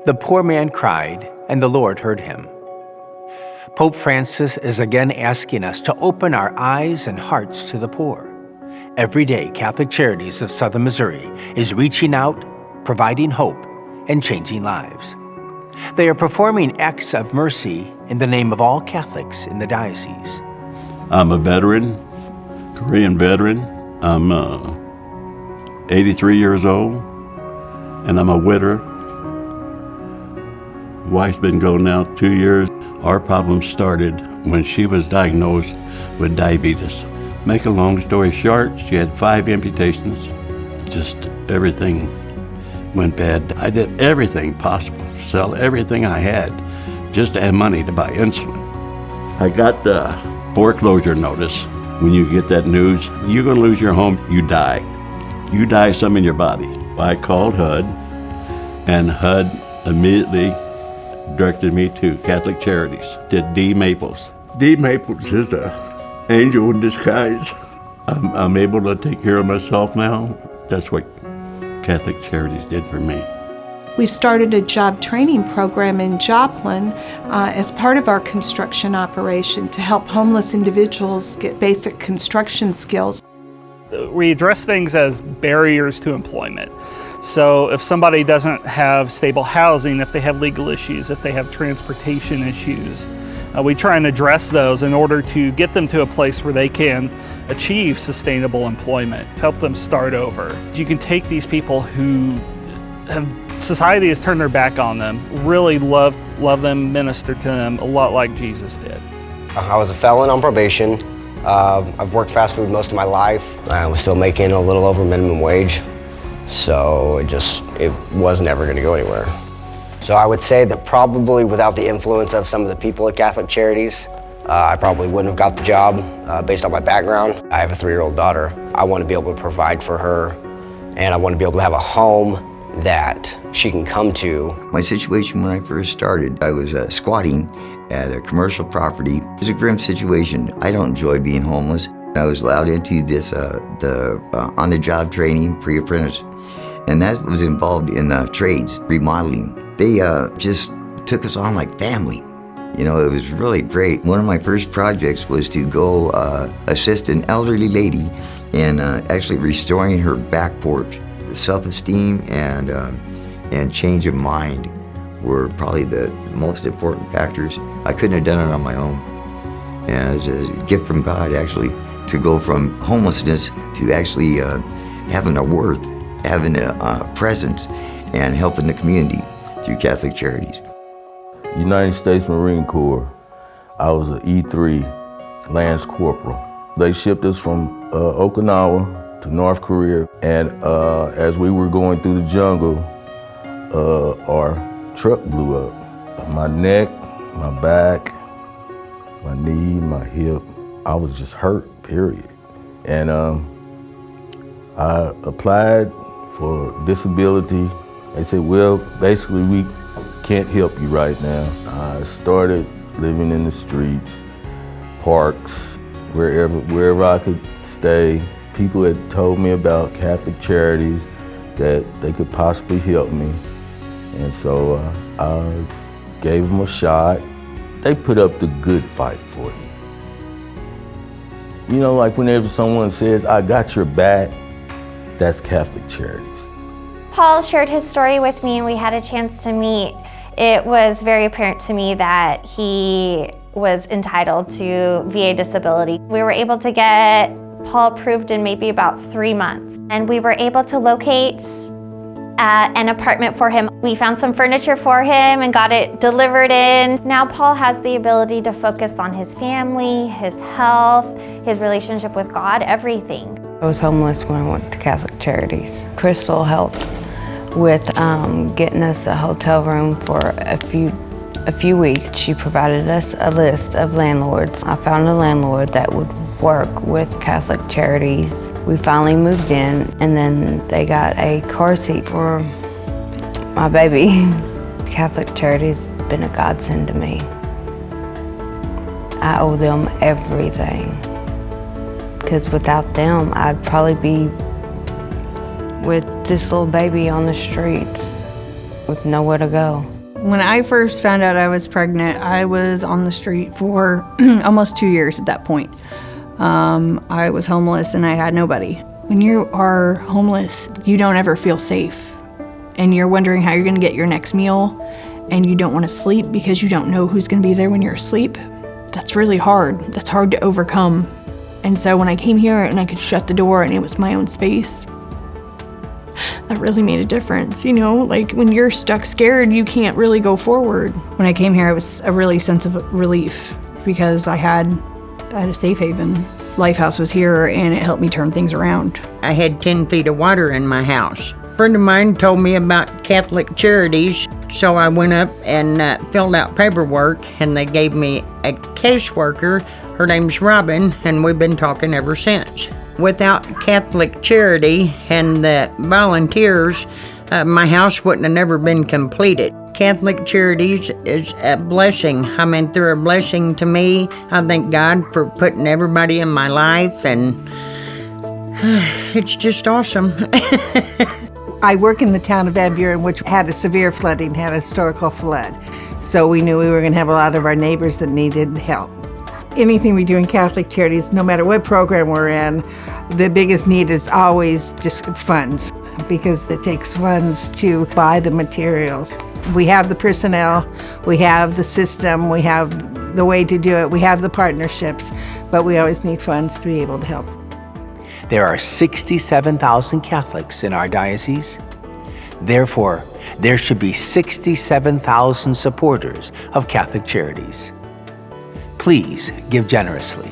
The poor man cried, and the Lord heard him. Pope Francis is again asking us to open our eyes and hearts to the poor. Every day, Catholic Charities of Southern Missouri is reaching out, providing hope, and changing lives. They are performing acts of mercy in the name of all Catholics in the diocese. I'm a veteran, Korean veteran. I'm 83 years old, and I'm a widower. Wife's been gone now 2 years. Our problem started when she was diagnosed with diabetes. Make a long story short, she had 5 amputations. Just everything went bad. I did everything possible, sell everything I had, just to have money to buy insulin. I got the foreclosure notice. When you get that news, you're gonna lose your home, you die. You die some in your body. I called HUD, and HUD immediately directed me to Catholic Charities, to D. Maples. D. Maples is an angel in disguise. I'm able to take care of myself now. That's what Catholic Charities did for me. We've started a job training program in Joplin as part of our construction operation to help homeless individuals get basic construction skills. We address things as barriers to employment. So if somebody doesn't have stable housing, if they have legal issues, if they have transportation issues, we try and address those in order to get them to a place where they can achieve sustainable employment, help them start over. You can take these people who society has turned their back on them, really love them, minister to them, a lot like Jesus did. I was a felon on probation. I've worked fast food most of my life. I was still making a little over minimum wage, so it was never going to go anywhere. So I would say that probably without the influence of some of the people at Catholic Charities, I probably wouldn't have got the job based on my background. I have a 3-year-old daughter. I want to be able to provide for her, and I want to be able to have a home that she can come to. My situation when I first started, I was squatting at a commercial property. It was a grim situation. I don't enjoy being homeless. I was allowed into this on-the-job training, pre-apprentice, and that was involved in trades, remodeling. They just took us on like family. You know, it was really great. One of my first projects was to go assist an elderly lady in actually restoring her back porch. The self-esteem and change of mind were probably the most important factors. I couldn't have done it on my own. And it was a gift from God, actually, to go from homelessness to actually having a worth, having a presence, and helping the community through Catholic Charities. United States Marine Corps. I was an E3 Lance Corporal. They shipped us from Okinawa to North Korea, and as we were going through the jungle, our truck blew up. My neck, my back, my knee, my hip, I was just hurt, period. And I applied for disability. They said, well, basically we can't help you right now. I started living in the streets, parks, wherever I could stay. People had told me about Catholic Charities, that they could possibly help me. And so I gave them a shot. They put up the good fight for you. You know, like whenever someone says, I got your back, that's Catholic Charities. Paul shared his story with me and we had a chance to meet. It was very apparent to me that he was entitled to VA disability. We were able to get Paul approved in maybe about 3 months. And we were able to locate an apartment for him. We found some furniture for him and got it delivered in. Now Paul has the ability to focus on his family, his health, his relationship with God, everything. I was homeless when I went to Catholic Charities. Crystal helped with getting us a hotel room for a few weeks. She provided us a list of landlords. I found a landlord that would work with Catholic Charities. We finally moved in, and then they got a car seat for my baby. Catholic Charities has been a godsend to me. I owe them everything, because without them, I'd probably be with this little baby on the streets with nowhere to go. When I first found out I was pregnant, I was on the street for almost 2 years at that point. I was homeless and I had nobody. When you are homeless, you don't ever feel safe. And you're wondering how you're gonna get your next meal, and you don't wanna sleep because you don't know who's gonna be there when you're asleep. That's really hard. That's hard to overcome. And so when I came here and I could shut the door and it was my own space, that really made a difference. You know, like when you're stuck scared, you can't really go forward. When I came here, it was a really sense of relief because I had a safe haven. Lifehouse was here and it helped me turn things around. I had 10 feet of water in my house. A friend of mine told me about Catholic Charities, so I went up and filled out paperwork, and they gave me a caseworker. Her name's Robin, and we've been talking ever since. Without Catholic Charity and the volunteers, my house wouldn't have never been completed. Catholic Charities is a blessing. I mean, they're a blessing to me. I thank God for putting everybody in my life, and it's just awesome. I work in the town of Van Buren, which had a severe flooding, had a historical flood. So we knew we were going to have a lot of our neighbors that needed help. Anything we do in Catholic Charities, no matter what program we're in, the biggest need is always just funds, because it takes funds to buy the materials. We have the personnel, we have the system, we have the way to do it, we have the partnerships, but we always need funds to be able to help. There are 67,000 Catholics in our diocese. Therefore, there should be 67,000 supporters of Catholic Charities. Please give generously.